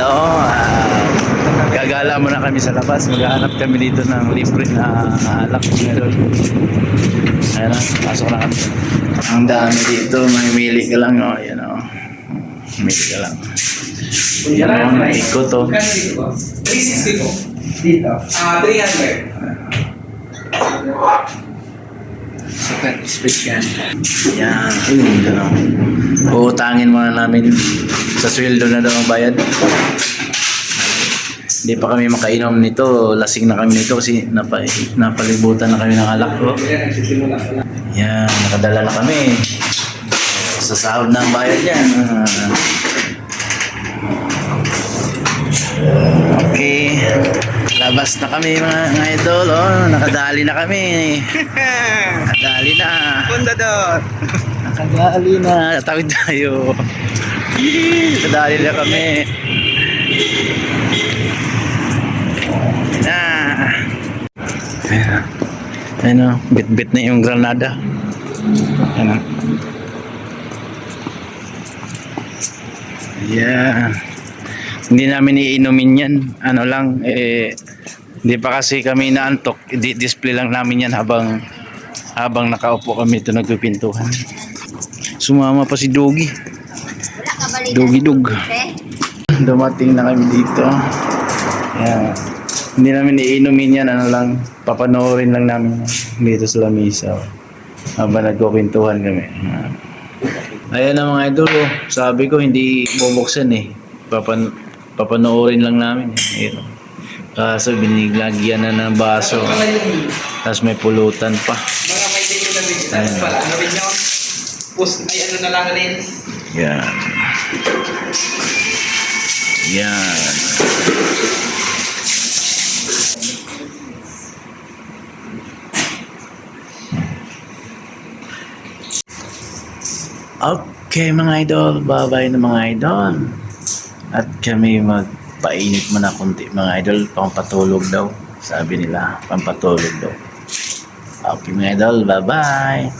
Hello. Gagala muna kami sa labas. Maghahanap kami dito ng libre na alak. Meron. Ayan na, pasok na kami. Ang dami dito. Mamimili ka lang. Oh, yan o. Mamimili ka lang. Yan o, naikot o. 360 po. Dito. 300. Super special. Yan. Gano'n. Uutangin muna namin. Sa sweldo na daw ang bayad. Hindi pa kami makainom nito. Lasing na kami nito kasi napalibutan na kami ng alak. Oh. Yan. Nakadala na kami. Sa sahod na ang bayad yan. Okay. Labas na kami mga idol. Oh, nakadali na kami. Nakadali na. Fundador. Nakadali na. Tawid tayo. Nakadali na kami. Na. Ayan o. Bit-bit na yung granada. Ayan o. Ayan. Hindi namin iinumin yan. Ano lang, hindi pa kasi kami naantok. Display lang namin yan habang nakaupo kami ito nagpipintuhan. Sumama pa si Dogi. Dogi Dog. Dumating na kami dito. Yan. Hindi namin iinumin yan. Ano lang, papanoorin lang namin dito sa lamisa. Habang nagpipintuhan kami. Ayan na mga idol. Sabi ko hindi bubuksan eh. Papanoorin lang namin. Ayun. Kaso biniglagyan na ng baso. Tapos may pulutan pa. Mga may tingin na rin. Tapos pala, ano rin yun? Post, ay ano na lang rin. Yan. Yan. Okay mga idol. Bye-bye na mga idol. At kami magpainit muna kunti mga idol, pampatulog daw. Sabi nila, pampatulog daw. Okay mga idol, bye bye.